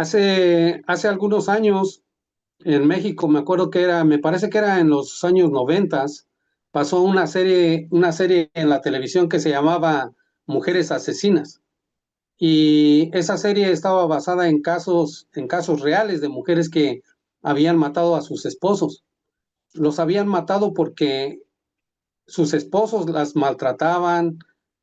Hace algunos años en México, me acuerdo que me parece que era en los años noventas, pasó una serie en la televisión que se llamaba Mujeres Asesinas. Y esa serie estaba basada en casos reales de mujeres que habían matado a sus esposos. Los habían matado porque sus esposos las maltrataban,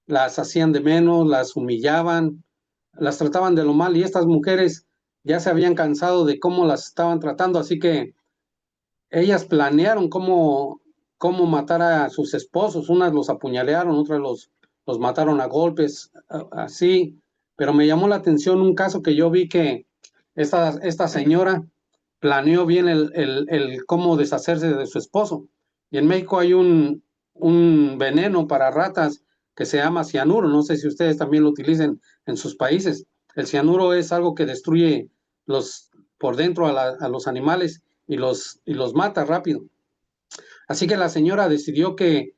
las hacían de menos, las humillaban, las trataban de lo mal y estas mujeres ya se habían cansado de cómo las estaban tratando, así que ellas planearon cómo matar a sus esposos. Unas los apuñalearon, otras los mataron a golpes, así. Pero me llamó la atención un caso que yo vi que esta señora planeó bien el cómo deshacerse de su esposo. Y en México hay un veneno para ratas que se llama cianuro. No sé si ustedes también lo utilicen en sus países. El cianuro es algo que destruye por dentro a los animales y los mata rápido. Así que la señora decidió que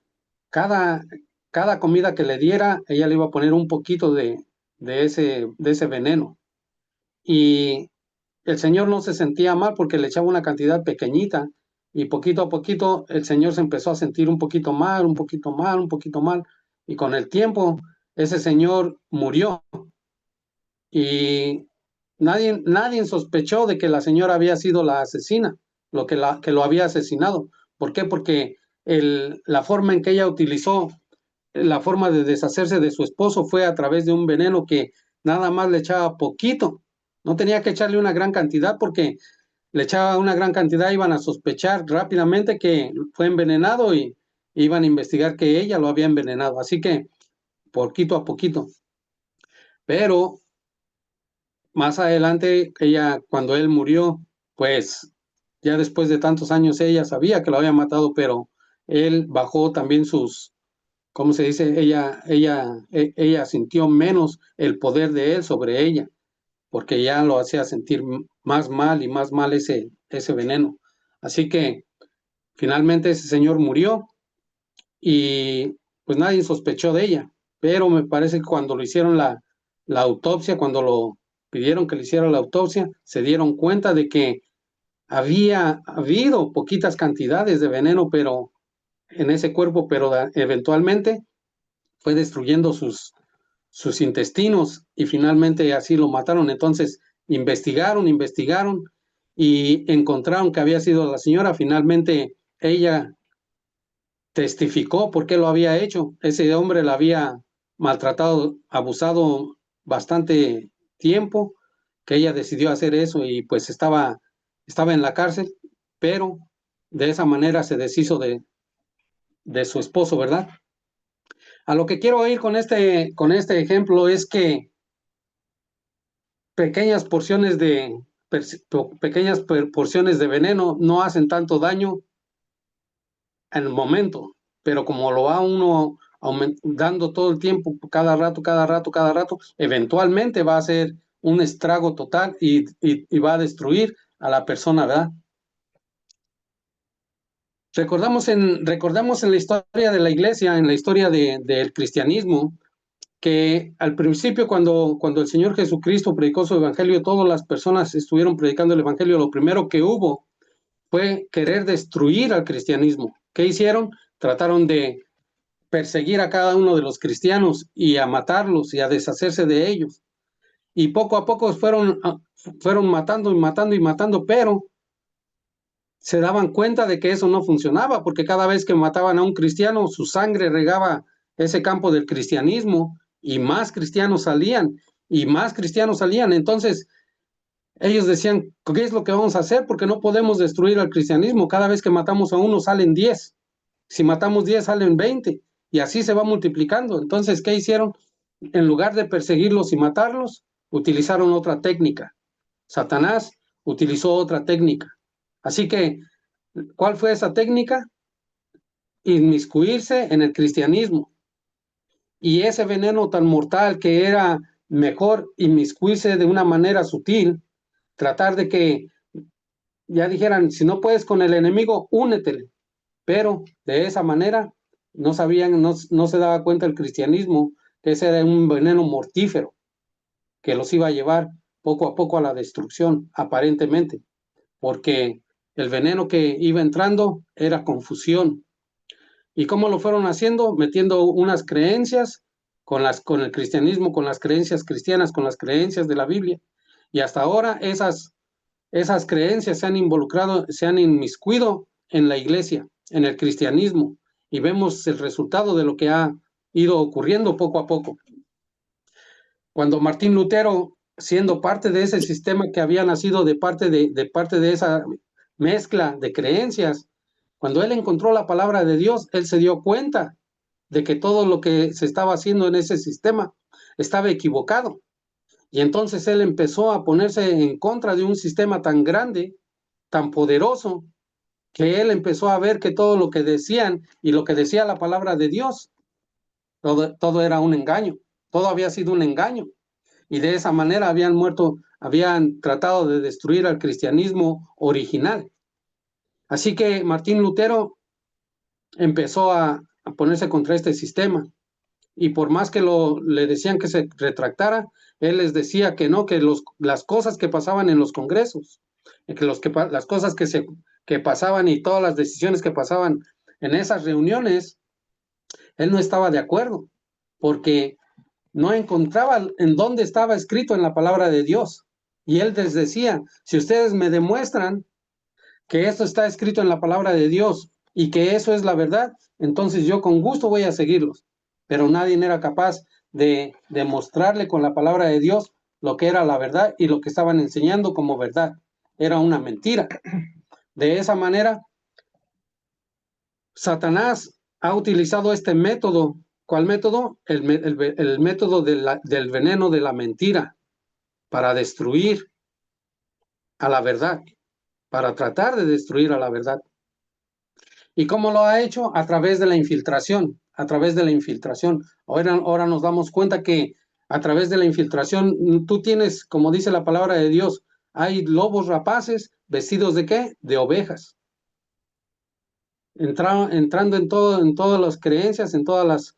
cada, cada comida que le diera, ella le iba a poner un poquito de ese veneno. Y el señor no se sentía mal porque le echaba una cantidad pequeñita y poquito a poquito el señor se empezó a sentir un poquito mal, un poquito mal, un poquito mal. Y con el tiempo ese señor murió y nadie sospechó de que la señora había sido la asesina, que lo había asesinado. ¿Por qué? Porque la forma en que ella utilizó, la forma de deshacerse de su esposo fue a través de un veneno que nada más le echaba poquito. No tenía que echarle una gran cantidad porque le echaba una gran cantidad, iban a sospechar rápidamente que fue envenenado y iban a investigar que ella lo había envenenado. Así que poquito a poquito. Pero más adelante, cuando él murió, pues ya después de tantos años, ella sabía que lo había matado, pero él bajó también ¿cómo se dice? Ella sintió menos el poder de él sobre ella, porque ya lo hacía sentir más mal y más mal ese veneno. Así que finalmente ese señor murió y pues nadie sospechó de ella, pero me parece que cuando lo hicieron la autopsia, cuando lo pidieron que le hiciera la autopsia, se dieron cuenta de que había habido poquitas cantidades de veneno, pero en ese cuerpo, pero eventualmente fue destruyendo sus intestinos y finalmente así lo mataron. Entonces investigaron y encontraron que había sido la señora. Finalmente ella testificó por qué lo había hecho. Ese hombre la había maltratado, abusado bastante tiempo, que ella decidió hacer eso y pues estaba en la cárcel, pero de esa manera se deshizo de su esposo, ¿verdad? A lo que quiero ir con este ejemplo es que pequeñas porciones porciones de veneno no hacen tanto daño en el momento, pero como lo va uno dando todo el tiempo, cada rato, cada rato, cada rato, eventualmente va a ser un estrago total y va a destruir a la persona, ¿verdad? Recordamos en la historia de la iglesia, en la historia del cristianismo, que al principio cuando el Señor Jesucristo predicó su evangelio, todas las personas estuvieron predicando el evangelio, lo primero que hubo fue querer destruir al cristianismo. ¿Qué hicieron? Trataron de perseguir a cada uno de los cristianos y a matarlos y a deshacerse de ellos. Y poco a poco fueron matando y matando y matando, pero se daban cuenta de que eso no funcionaba, porque cada vez que mataban a un cristiano, su sangre regaba ese campo del cristianismo y más cristianos salían y más cristianos salían. Entonces, ellos decían, ¿qué es lo que vamos a hacer? Porque no podemos destruir al cristianismo. Cada vez que matamos a uno salen 10. Si matamos 10 salen 20 y así se va multiplicando. Entonces, ¿qué hicieron? En lugar de perseguirlos y matarlos, utilizaron otra técnica. Satanás utilizó otra técnica. Así que, ¿cuál fue esa técnica? Inmiscuirse en el cristianismo. Y ese veneno tan mortal que era mejor inmiscuirse de una manera sutil, tratar de que ya dijeran, si no puedes con el enemigo, únetele. Pero de esa manera no sabían, no se daba cuenta el cristianismo que ese era un veneno mortífero que los iba a llevar poco a poco a la destrucción, aparentemente, porque el veneno que iba entrando era confusión. ¿Y cómo lo fueron haciendo? Metiendo unas creencias con el cristianismo, con las creencias cristianas, con las creencias de la Biblia. Y hasta ahora esas creencias se han involucrado, se han inmiscuido en la iglesia, en el cristianismo, y vemos el resultado de lo que ha ido ocurriendo poco a poco. Cuando Martín Lutero, siendo parte de ese sistema que había nacido de parte de esa mezcla de creencias, cuando él encontró la palabra de Dios, él se dio cuenta de que todo lo que se estaba haciendo en ese sistema estaba equivocado. Y entonces él empezó a ponerse en contra de un sistema tan grande, tan poderoso, que él empezó a ver que todo lo que decían y lo que decía la palabra de Dios, todo era un engaño, todo había sido un engaño. Y de esa manera habían tratado de destruir al cristianismo original. Así que Martín Lutero empezó a ponerse contra este sistema. Y por más que le decían que se retractara, él les decía que no, que las cosas que pasaban en los congresos, las cosas que pasaban y todas las decisiones que pasaban en esas reuniones, él no estaba de acuerdo, porque no encontraba en dónde estaba escrito en la palabra de Dios. Y él les decía, si ustedes me demuestran que esto está escrito en la palabra de Dios y que eso es la verdad, entonces yo con gusto voy a seguirlos. Pero nadie era capaz de demostrarle con la palabra de Dios lo que era la verdad y lo que estaban enseñando como verdad. Era una mentira. De esa manera, Satanás ha utilizado este método. ¿Cuál método? El método del veneno de la mentira para destruir a la verdad, para tratar de destruir a la verdad. ¿Y cómo lo ha hecho? A través de la infiltración, a través de la infiltración. Ahora nos damos cuenta que a través de la infiltración tú tienes, como dice la palabra de Dios, hay lobos rapaces vestidos ¿de qué? De ovejas. Entrando en todas las creencias, en todas las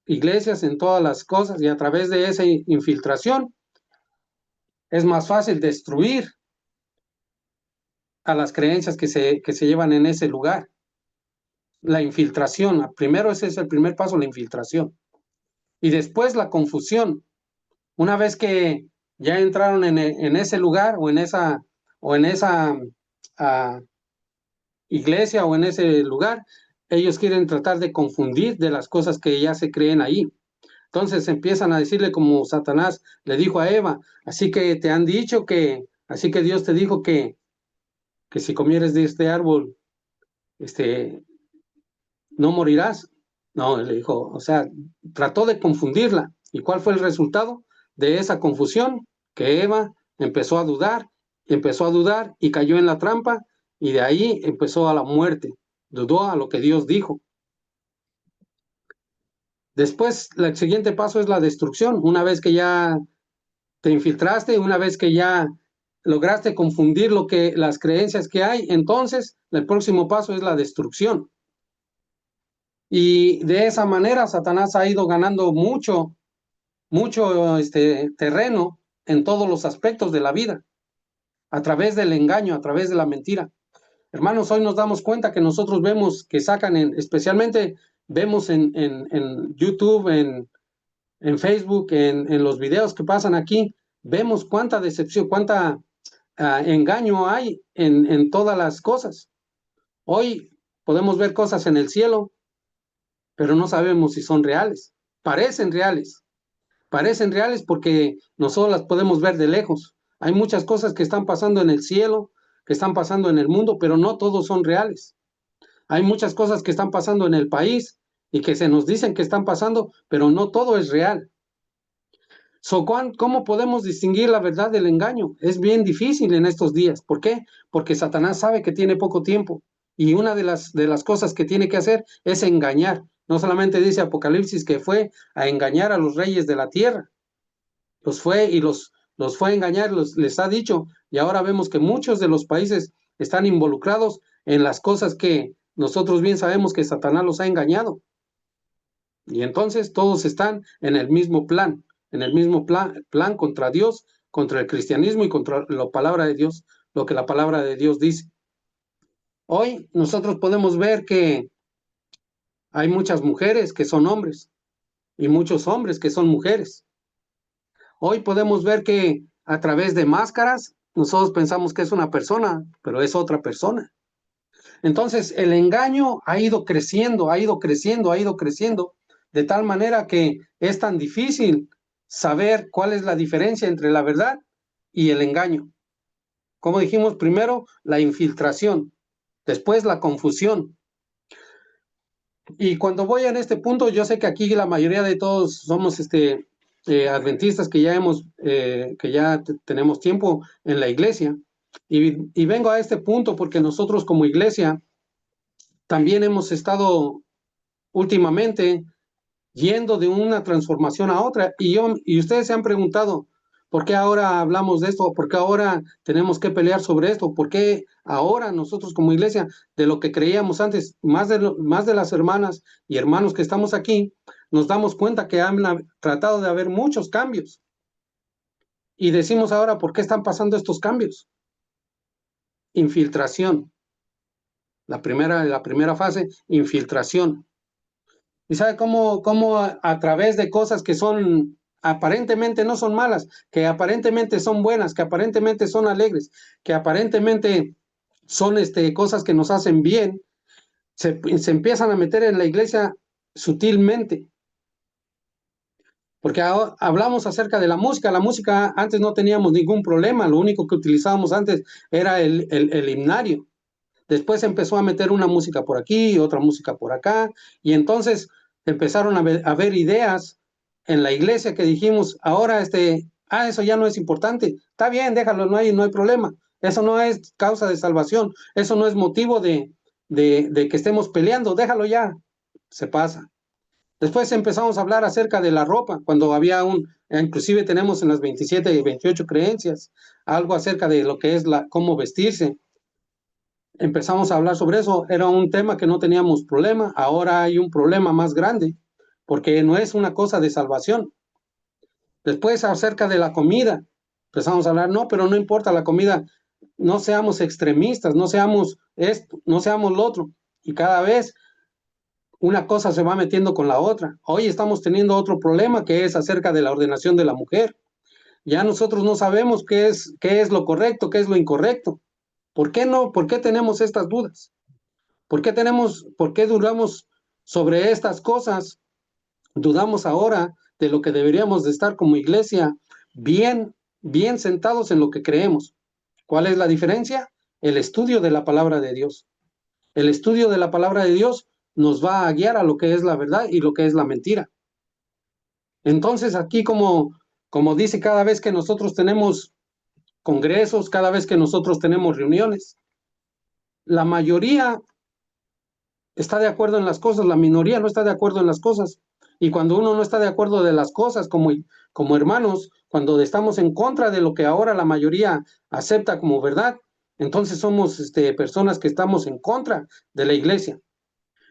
iglesias, en todas las cosas, y a través de esa infiltración es más fácil destruir a las creencias que se llevan en ese lugar. La infiltración, primero ese es el primer paso, la infiltración. Y después la confusión. Una vez que ya entraron en ese lugar o en esa iglesia o en ese lugar, ellos quieren tratar de confundir de las cosas que ya se creen ahí. Entonces empiezan a decirle como Satanás le dijo a Eva, así que te han dicho así que Dios te dijo que si comieres de este árbol, no morirás. No, le dijo, o sea, trató de confundirla. ¿Y cuál fue el resultado de esa confusión? Que Eva empezó a dudar y cayó en la trampa y de ahí empezó a la muerte. Dudó a lo que Dios dijo. Después, el siguiente paso es la destrucción. Una vez que ya te infiltraste, una vez que ya lograste confundir las creencias que hay, entonces el próximo paso es la destrucción. Y de esa manera Satanás ha ido ganando mucho terreno en todos los aspectos de la vida, a través del engaño, a través de la mentira. Hermanos, hoy nos damos cuenta que nosotros vemos que sacan, especialmente vemos en YouTube, en Facebook, en los videos que pasan aquí, vemos cuánta decepción, cuánta engaño hay en todas las cosas. Hoy podemos ver cosas en el cielo, pero no sabemos si son reales. Parecen reales porque nosotros las podemos ver de lejos. Hay muchas cosas que están pasando en el cielo, que están pasando en el mundo, pero no todos son reales. Hay muchas cosas que están pasando en el país y que se nos dicen que están pasando, pero no todo es real. ¿Cómo podemos distinguir la verdad del engaño? Es bien difícil en estos días. ¿Por qué? Porque Satanás sabe que tiene poco tiempo y una de las cosas que tiene que hacer es engañar. No solamente dice Apocalipsis que fue a engañar a los reyes de la tierra, los fue y los fue a engañar, les ha dicho, y ahora vemos que muchos de los países están involucrados en las cosas que nosotros bien sabemos que Satanás los ha engañado. Y entonces todos están en el mismo plan contra Dios contra el cristianismo y contra la palabra de Dios, lo que la palabra de Dios dice. Hoy nosotros podemos ver que hay muchas mujeres que son hombres y muchos hombres que son mujeres. Hoy podemos ver que a través de máscaras nosotros pensamos que es una persona, pero es otra persona. Entonces el engaño ha ido creciendo, ha ido creciendo, ha ido creciendo, de tal manera que es tan difícil saber cuál es la diferencia entre la verdad y el engaño. Como dijimos, primero la infiltración, después la confusión. Y cuando voy en este punto, yo sé que aquí la mayoría de todos somos adventistas que ya tenemos tiempo en la iglesia. Y vengo a este punto porque nosotros como iglesia también hemos estado últimamente yendo de una transformación a otra. Y ustedes se han preguntado, ¿por qué ahora hablamos de esto? ¿Por qué ahora tenemos que pelear sobre esto? ¿Por qué ahora nosotros como iglesia, de lo que creíamos antes, más de las hermanas y hermanos que estamos aquí, nos damos cuenta que han tratado de haber muchos cambios? Y decimos ahora, ¿por qué están pasando estos cambios? Infiltración. La primera fase, infiltración. ¿Y sabe cómo a través de cosas que son aparentemente no son malas, que aparentemente son buenas, que aparentemente son alegres, que aparentemente son cosas que nos hacen bien, se empiezan a meter en la iglesia sutilmente? Porque hablamos acerca de la música antes no teníamos ningún problema, lo único que utilizábamos antes era el himnario. Después empezó a meter una música por aquí y otra música por acá, y entonces empezaron a ver ideas en la iglesia que dijimos, ahora eso ya no es importante, está bien, déjalo, no hay problema, eso no es causa de salvación, eso no es motivo de que estemos peleando, déjalo ya, se pasa. Después empezamos a hablar acerca de la ropa, cuando inclusive tenemos en las 27 y 28 creencias, algo acerca de lo que es cómo vestirse. Empezamos a hablar sobre eso, era un tema que no teníamos problema, ahora hay un problema más grande, porque no es una cosa de salvación. Después acerca de la comida, empezamos a hablar, no, pero no importa la comida, no seamos extremistas, no seamos esto, no seamos lo otro, y cada vez una cosa se va metiendo con la otra. Hoy estamos teniendo otro problema que es acerca de la ordenación de la mujer. Ya nosotros no sabemos qué es lo correcto, qué es lo incorrecto. ¿Por qué no? ¿Por qué tenemos estas dudas? ¿Por qué dudamos sobre estas cosas? Dudamos ahora de lo que deberíamos de estar como iglesia bien sentados en lo que creemos. ¿Cuál es la diferencia? El estudio de la palabra de Dios. El estudio de la palabra de Dios nos va a guiar a lo que es la verdad y lo que es la mentira. Entonces aquí como dice, cada vez que nosotros tenemos congresos, cada vez que nosotros tenemos reuniones, la mayoría está de acuerdo en las cosas, la minoría no está de acuerdo en las cosas. Y cuando uno no está de acuerdo de las cosas como hermanos, cuando estamos en contra de lo que ahora la mayoría acepta como verdad, entonces somos personas que estamos en contra de la iglesia.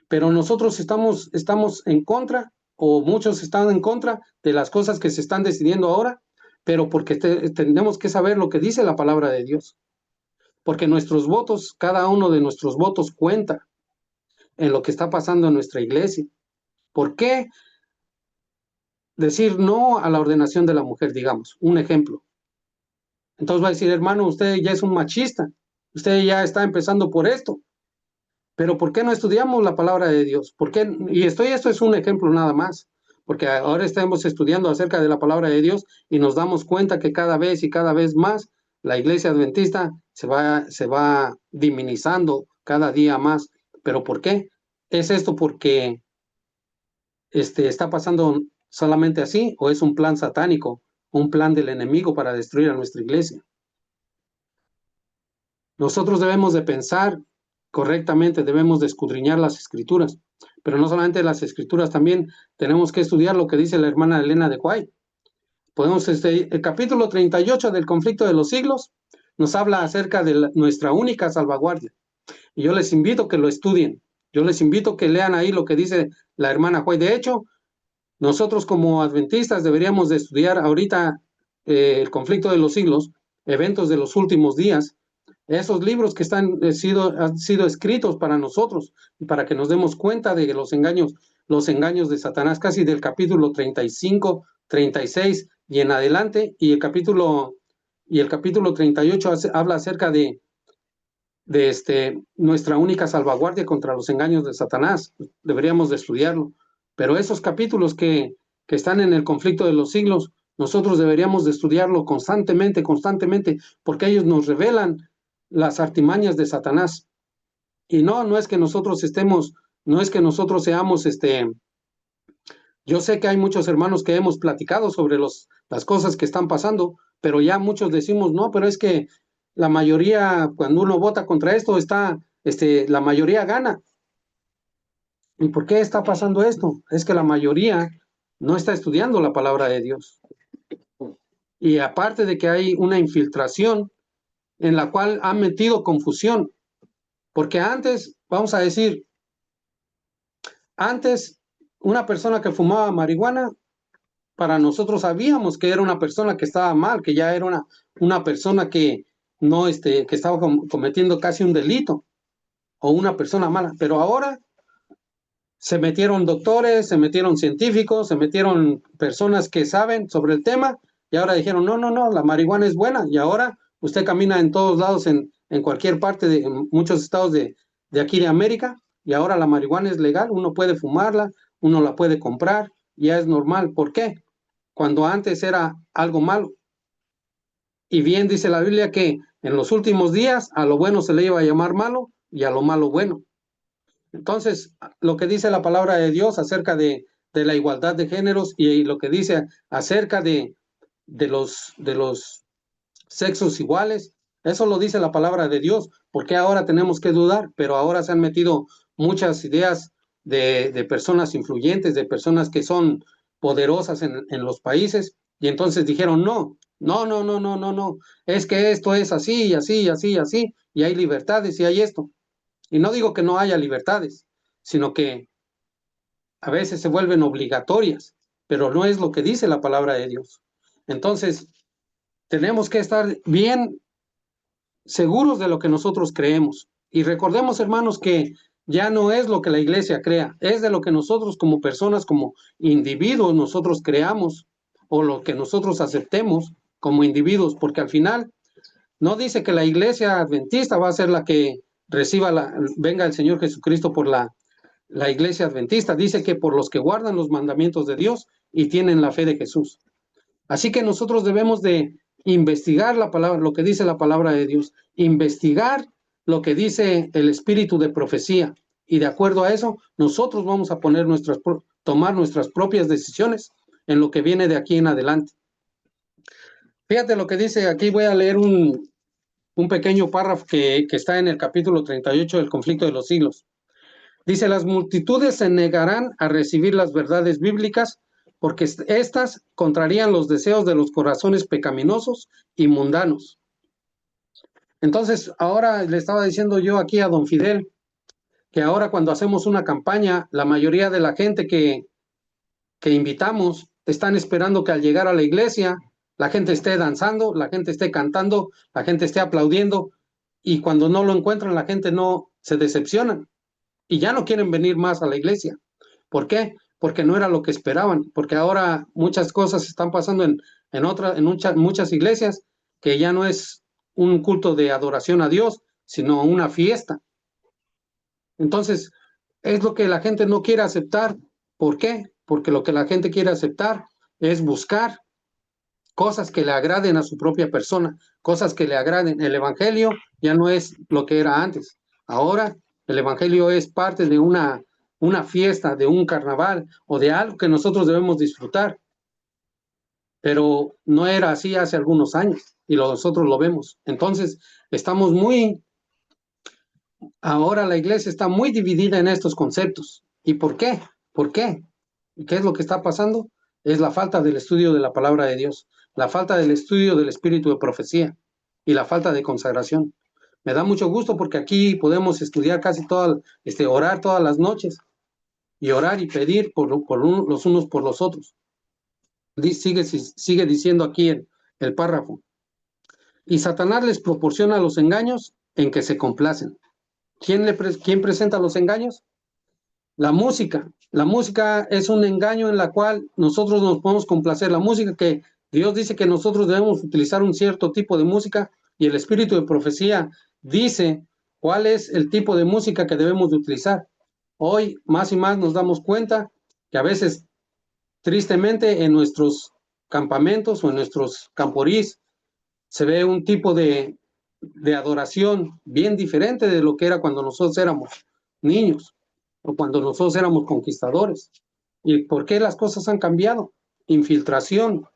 Pero nosotros estamos en contra, o muchos están en contra de las cosas que se están decidiendo ahora, pero porque tenemos que saber lo que dice la palabra de Dios. Porque nuestros votos, cada uno de nuestros votos cuenta en lo que está pasando en nuestra iglesia. ¿Por qué decir no a la ordenación de la mujer, digamos? Un ejemplo. Entonces va a decir, hermano, usted ya es un machista, usted ya está empezando por esto, pero ¿por qué no estudiamos la palabra de Dios? ¿Por qué? Esto es un ejemplo nada más, porque ahora estamos estudiando acerca de la palabra de Dios y nos damos cuenta que cada vez y cada vez más la iglesia adventista se va diminizando cada día más. ¿Pero por qué? ¿Es esto porque está pasando solamente así o es un plan satánico, un plan del enemigo para destruir a nuestra iglesia? Nosotros debemos de pensar correctamente, debemos de escudriñar las escrituras, pero no solamente las escrituras, también tenemos que estudiar lo que dice la hermana Elena de White. El capítulo 38 del conflicto de los siglos nos habla acerca de nuestra única salvaguardia. Y yo les invito a que lo estudien. Yo les invito a que lean ahí lo que dice la hermana White. De hecho, nosotros como adventistas deberíamos de estudiar ahorita el conflicto de los siglos, eventos de los últimos días, esos libros que han sido escritos para nosotros y para que nos demos cuenta de los engaños de Satanás, casi del capítulo 35, 36 y en adelante, y el capítulo 38 habla acerca de nuestra única salvaguardia contra los engaños de Satanás. Deberíamos de estudiarlo. Pero esos capítulos que están en el conflicto de los siglos, nosotros deberíamos de estudiarlo constantemente, constantemente, porque ellos nos revelan las artimañas de Satanás. Y no es que nosotros no es que nosotros seamos, yo sé que hay muchos hermanos que hemos platicado sobre las cosas que están pasando, pero ya muchos decimos, no, pero es que la mayoría, cuando uno vota contra esto, la mayoría gana. ¿Y por qué está pasando esto? Es que la mayoría no está estudiando la palabra de Dios. Y aparte de que hay una infiltración en la cual han metido confusión, porque antes, vamos a decir, antes una persona que fumaba marihuana, para nosotros sabíamos que era una persona que estaba mal, que ya era una persona que no, que estaba cometiendo casi un delito o una persona mala. Pero ahora se metieron doctores, se metieron científicos, se metieron personas que saben sobre el tema y ahora dijeron, no, la marihuana es buena. Y ahora usted camina en todos lados, en cualquier parte, en muchos estados de aquí de América, y ahora la marihuana es legal, uno puede fumarla, uno la puede comprar, ya es normal. ¿Por qué? Cuando antes era algo malo. Y bien dice la Biblia que en los últimos días a lo bueno se le iba a llamar malo y a lo malo bueno. Entonces, lo que dice la palabra de Dios acerca de la igualdad de géneros y lo que dice acerca de los sexos iguales, eso lo dice la palabra de Dios. ¿Por qué ahora tenemos que dudar? Pero ahora se han metido muchas ideas de personas influyentes, de personas que son poderosas en los países, y entonces dijeron, no, es que esto es así, así, así, así, y hay libertades y hay esto. Y no digo que no haya libertades, sino que a veces se vuelven obligatorias, pero no es lo que dice la palabra de Dios. Entonces, tenemos que estar bien seguros de lo que nosotros creemos. Y recordemos, hermanos, que ya no es lo que la iglesia crea, es de lo que nosotros como personas, como individuos, nosotros creamos o lo que nosotros aceptemos como individuos, porque al final no dice que la iglesia adventista va a ser la que venga el Señor Jesucristo por la iglesia adventista, dice que por los que guardan los mandamientos de Dios y tienen la fe de Jesús. Así que nosotros debemos de investigar la palabra, lo que dice la palabra de Dios, investigar lo que dice el espíritu de profecía, y de acuerdo a eso, nosotros vamos a tomar nuestras propias decisiones en lo que viene de aquí en adelante. Fíjate lo que dice aquí, voy a leer un pequeño párrafo que está en el capítulo 38 del conflicto de los siglos. Dice, las multitudes se negarán a recibir las verdades bíblicas porque éstas contrarían los deseos de los corazones pecaminosos y mundanos. Entonces, ahora le estaba diciendo yo aquí a don Fidel que ahora cuando hacemos una campaña, la mayoría de la gente que invitamos están esperando que al llegar a la iglesia la gente esté danzando, la gente esté cantando, la gente esté aplaudiendo, y cuando no lo encuentran la gente no se decepciona y ya no quieren venir más a la iglesia. ¿Por qué? Porque no era lo que esperaban, porque ahora muchas cosas están pasando en muchas iglesias que ya no es un culto de adoración a Dios, sino una fiesta. Entonces, es lo que la gente no quiere aceptar. ¿Por qué? Porque lo que la gente quiere aceptar es buscar cosas que le agraden a su propia persona, cosas que le agraden. El evangelio ya no es lo que era antes. Ahora el evangelio es parte de una fiesta, de un carnaval o de algo que nosotros debemos disfrutar. Pero no era así hace algunos años y nosotros lo vemos. Entonces, ahora la iglesia está muy dividida en estos conceptos. ¿Y por qué? ¿Por qué? ¿Y qué es lo que está pasando? Es la falta del estudio de la palabra de Dios, la falta del estudio del espíritu de profecía y la falta de consagración. Me da mucho gusto porque aquí podemos estudiar orar todas las noches y orar y pedir los unos por los otros. Sigue diciendo aquí el párrafo. Y Satanás les proporciona los engaños en que se complacen. ¿Quién presenta los engaños? La música. La música es un engaño en la cual nosotros nos podemos complacer. La música que Dios dice que nosotros debemos utilizar un cierto tipo de música y el espíritu de profecía dice cuál es el tipo de música que debemos de utilizar. Hoy más y más nos damos cuenta que a veces, tristemente, en nuestros campamentos o en nuestros camporís se ve un tipo de adoración bien diferente de lo que era cuando nosotros éramos niños o cuando nosotros éramos conquistadores. ¿Y por qué las cosas han cambiado? Infiltración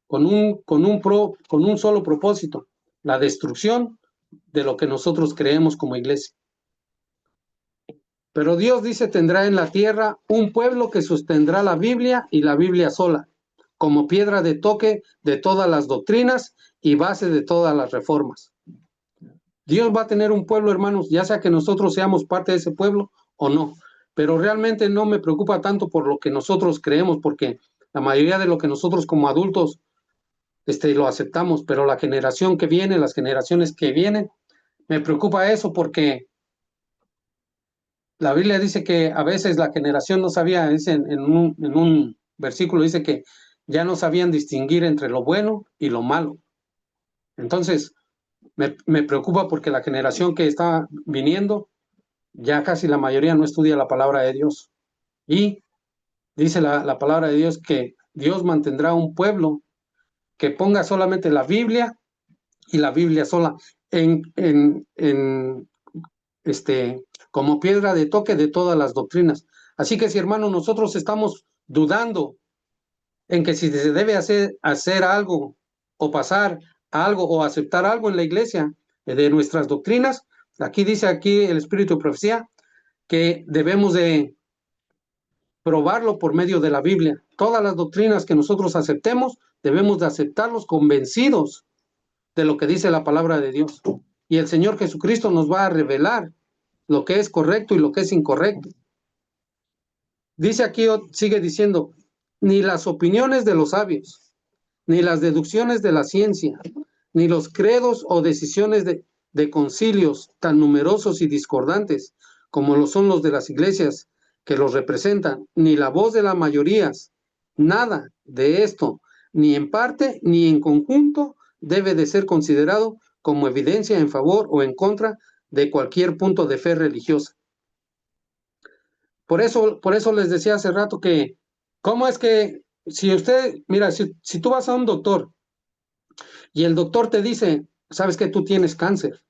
con un solo propósito, la destrucción de lo que nosotros creemos como iglesia. Pero Dios dice, tendrá en la tierra un pueblo que sostendrá la Biblia y la Biblia sola, como piedra de toque de todas las doctrinas y base de todas las reformas. Dios va a tener un pueblo, hermanos, ya sea que nosotros seamos parte de ese pueblo o no, pero realmente no me preocupa tanto por lo que nosotros creemos, porque la mayoría de lo que nosotros como adultos lo aceptamos, pero la generación que viene, las generaciones que vienen, me preocupa eso porque la Biblia dice que a veces la generación no sabía, dice en un versículo, dice que ya no sabían distinguir entre lo bueno y lo malo. Entonces, me preocupa porque la generación que está viniendo, ya casi la mayoría no estudia la palabra de Dios. Y dice la palabra de Dios que Dios mantendrá un pueblo que ponga solamente la Biblia y la Biblia sola como piedra de toque de todas las doctrinas. Así que si, hermano, nosotros estamos dudando en que si se debe hacer algo o pasar algo o aceptar algo en la iglesia de nuestras doctrinas, aquí el Espíritu de Profecía que debemos de probarlo por medio de la Biblia. Todas las doctrinas que nosotros aceptemos, debemos de aceptarlos convencidos de lo que dice la palabra de Dios. Y el Señor Jesucristo nos va a revelar lo que es correcto y lo que es incorrecto. Dice aquí, sigue diciendo, ni las opiniones de los sabios, ni las deducciones de la ciencia, ni los credos o decisiones de concilios tan numerosos y discordantes como lo son los de las iglesias que los representan, ni la voz de las mayorías, nada de esto, ni en parte ni en conjunto, debe de ser considerado como evidencia en favor o en contra de cualquier punto de fe religiosa. Por eso les decía hace rato que, ¿cómo es que si usted, mira, si tú vas a un doctor y el doctor te dice, sabes que tú tienes cáncer?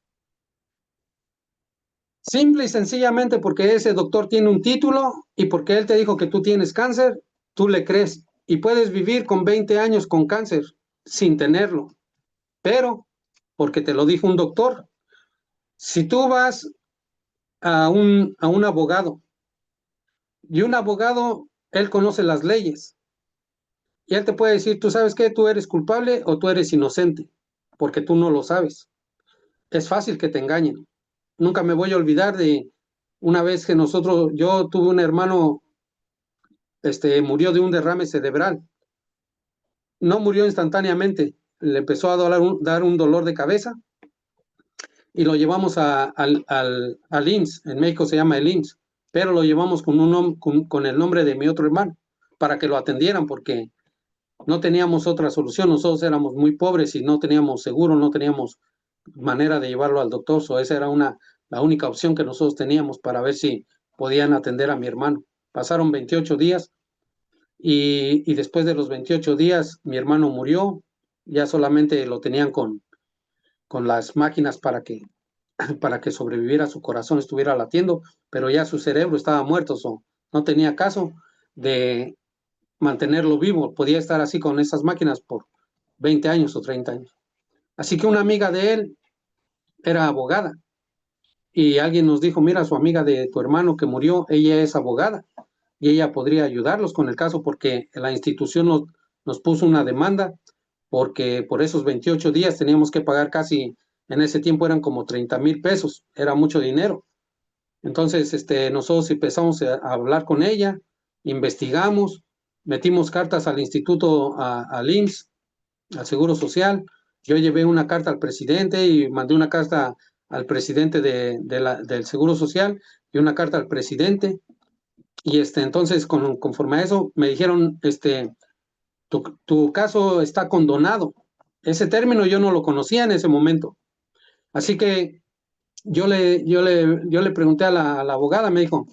Simple y sencillamente porque ese doctor tiene un título y porque él te dijo que tú tienes cáncer, tú le crees y puedes vivir con 20 años con cáncer sin tenerlo, pero porque te lo dijo un doctor. Si tú vas a un abogado y un abogado, él conoce las leyes y él te puede decir, tú sabes que tú eres culpable o tú eres inocente, porque tú no lo sabes. Es fácil que te engañen. Nunca me voy a olvidar de una vez que yo tuve un hermano, murió de un derrame cerebral. No murió instantáneamente, le empezó a dar un dolor de cabeza y lo llevamos al IMSS, en México se llama el IMSS, pero lo llevamos con el nombre de mi otro hermano para que lo atendieran porque no teníamos otra solución, nosotros éramos muy pobres y no teníamos seguro, no teníamos manera de llevarlo al doctor, esa era la única opción que nosotros teníamos para ver si podían atender a mi hermano. Pasaron 28 días y después de los 28 días mi hermano murió, ya solamente lo tenían con las máquinas para que sobreviviera, su corazón estuviera latiendo, pero ya su cerebro estaba muerto, no tenía caso de mantenerlo vivo, podía estar así con esas máquinas por 20 años o 30 años. Así que una amiga de él era abogada y alguien nos dijo, mira, su amiga de tu hermano que murió, ella es abogada y ella podría ayudarlos con el caso porque la institución nos puso una demanda porque por esos 28 días teníamos que pagar casi, en ese tiempo eran como 30,000 pesos, era mucho dinero. Entonces, nosotros empezamos a hablar con ella, investigamos, metimos cartas al instituto, al IMSS, al Seguro Social. Yo llevé una carta al presidente y mandé una carta al presidente del Seguro Social y una carta al presidente. Y entonces, conforme a eso, me dijeron, tu caso está condonado. Ese término yo no lo conocía en ese momento. Así que yo le pregunté a la abogada, me dijo,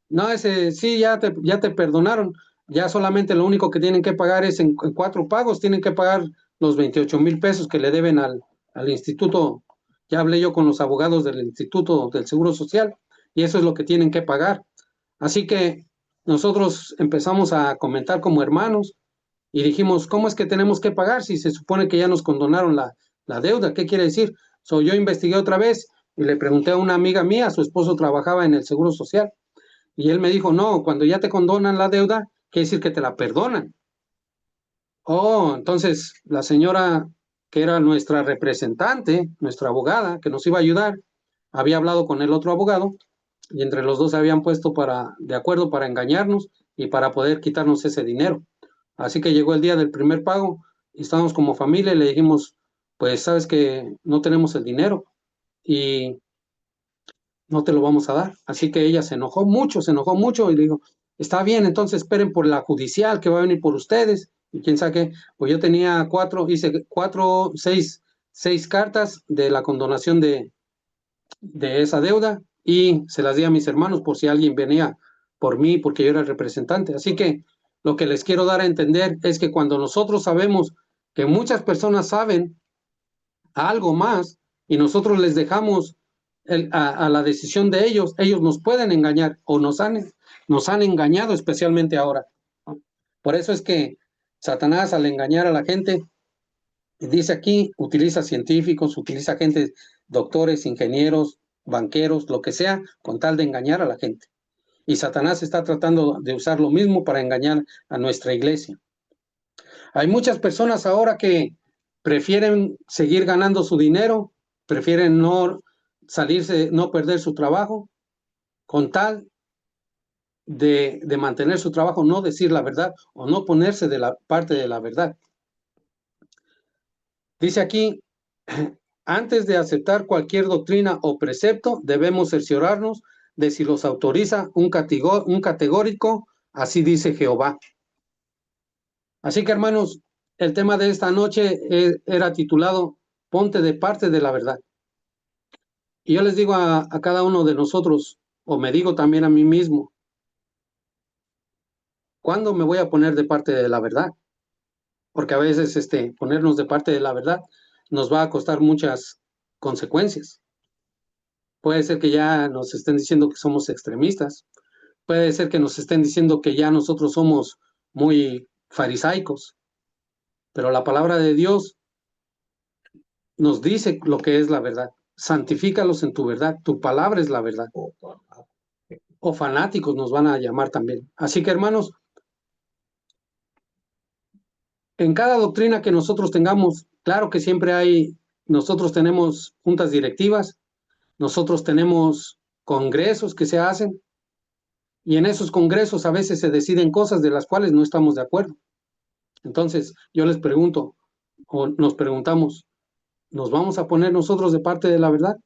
no, ese sí, ya te perdonaron, ya solamente lo único que tienen que pagar es en 4 pagos, tienen que pagar los 28,000 pesos que le deben al instituto. Ya hablé yo con los abogados del Instituto del Seguro Social y eso es lo que tienen que pagar. Así que nosotros empezamos a comentar como hermanos y dijimos, ¿cómo es que tenemos que pagar si se supone que ya nos condonaron la deuda? ¿Qué quiere decir? Yo investigué otra vez y le pregunté a una amiga mía, su esposo trabajaba en el Seguro Social, y él me dijo, no, cuando ya te condonan la deuda, quiere decir que te la perdonan. Oh, entonces la señora que era nuestra representante, nuestra abogada, que nos iba a ayudar, había hablado con el otro abogado y entre los dos se habían puesto de acuerdo para engañarnos y para poder quitarnos ese dinero. Así que llegó el día del primer pago y estábamos como familia y le dijimos, pues sabes que no tenemos el dinero y no te lo vamos a dar. Así que ella se enojó mucho y le dijo, está bien, entonces esperen por la judicial que va a venir por ustedes. Y quién sabe qué, pues yo tenía hice seis cartas de la condonación de esa deuda y se las di a mis hermanos por si alguien venía por mí, porque yo era el representante. Así que lo que les quiero dar a entender es que cuando nosotros sabemos que muchas personas saben algo más y nosotros les dejamos a la decisión de ellos nos pueden engañar o nos han engañado especialmente ahora. Por eso es que Satanás al engañar a la gente, dice aquí, utiliza científicos, utiliza gente, doctores, ingenieros, banqueros, lo que sea, con tal de engañar a la gente. Y Satanás está tratando de usar lo mismo para engañar a nuestra iglesia. Hay muchas personas ahora que prefieren seguir ganando su dinero, prefieren no salirse, no perder su trabajo, con tal de mantener su trabajo, no decir la verdad o no ponerse de la parte de la verdad. Dice aquí, antes de aceptar cualquier doctrina o precepto, debemos cerciorarnos de si los autoriza un categórico, así dice Jehová. Así que hermanos, el tema de esta noche era titulado Ponte de parte de la verdad. Y yo les digo a cada uno de nosotros, o me digo también a mí mismo, ¿cuándo me voy a poner de parte de la verdad? Porque a veces ponernos de parte de la verdad nos va a costar muchas consecuencias. Puede ser que ya nos estén diciendo que somos extremistas, puede ser que nos estén diciendo que ya nosotros somos muy farisaicos, pero la palabra de Dios nos dice lo que es la verdad. Santifícalos en tu verdad, tu palabra es la verdad. O fanáticos nos van a llamar también. Así que hermanos, en cada doctrina que nosotros tengamos, claro que siempre nosotros tenemos juntas directivas, nosotros tenemos congresos que se hacen y en esos congresos a veces se deciden cosas de las cuales no estamos de acuerdo. Entonces, yo les pregunto, o nos preguntamos, ¿nos vamos a poner nosotros de parte de la verdad?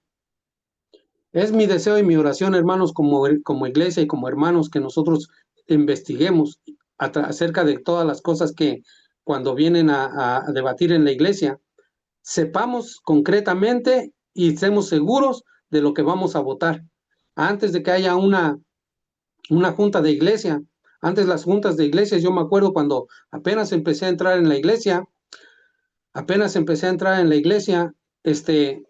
Es mi deseo y mi oración, hermanos, como iglesia y como hermanos, que nosotros investiguemos acerca de todas las cosas que cuando vienen a debatir en la iglesia, sepamos concretamente y estemos seguros de lo que vamos a votar. Antes de que haya una junta de iglesia, antes las juntas de iglesias, yo me acuerdo cuando apenas empecé a entrar en la iglesia,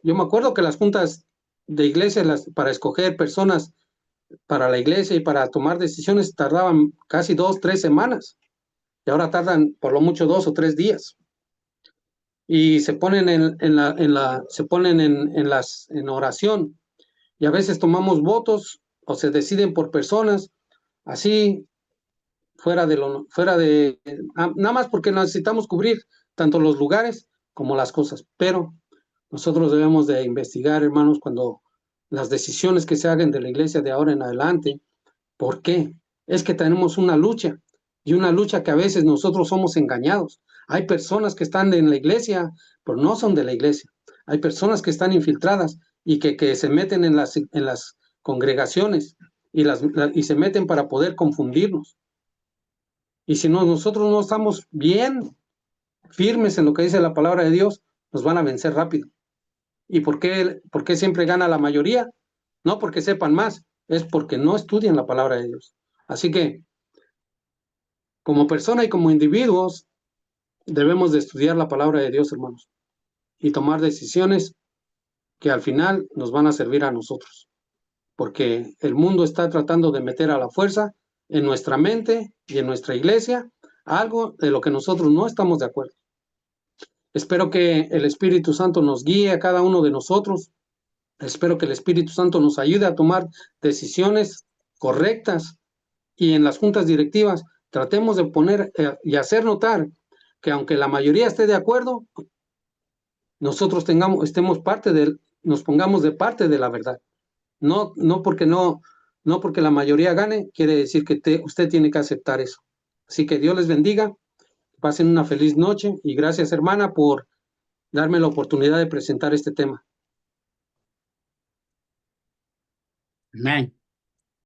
yo me acuerdo que las juntas de iglesia para escoger personas para la iglesia y para tomar decisiones tardaban casi 2, 3 semanas y ahora tardan por lo mucho 2 o 3 días y se ponen se ponen en oración y a veces tomamos votos o se deciden por personas así nada más porque necesitamos cubrir tanto los lugares como las cosas, pero nosotros debemos de investigar, hermanos, cuando las decisiones que se hagan de la iglesia de ahora en adelante. ¿Por qué? Es que tenemos una lucha y una lucha que a veces nosotros somos engañados. Hay personas que están en la iglesia, pero no son de la iglesia. Hay personas que están infiltradas y que se meten en las congregaciones y se meten para poder confundirnos. Y si no, nosotros no estamos bien firmes en lo que dice la palabra de Dios, nos van a vencer rápido. ¿Y por qué siempre gana la mayoría? No porque sepan más, es porque no estudian la palabra de Dios. Así que, como persona y como individuos, debemos de estudiar la palabra de Dios, hermanos, y tomar decisiones que al final nos van a servir a nosotros, porque el mundo está tratando de meter a la fuerza en nuestra mente y en nuestra iglesia algo de lo que nosotros no estamos de acuerdo. Espero que el Espíritu Santo nos guíe a cada uno de nosotros. Espero que el Espíritu Santo nos ayude a tomar decisiones correctas y en las juntas directivas tratemos de poner y hacer notar que aunque la mayoría esté de acuerdo, nosotros nos pongamos de parte de la verdad. No porque la mayoría gane, quiere decir que usted tiene que aceptar eso. Así que Dios les bendiga, pasen una feliz noche y gracias, hermana, por darme la oportunidad de presentar este tema. Amén.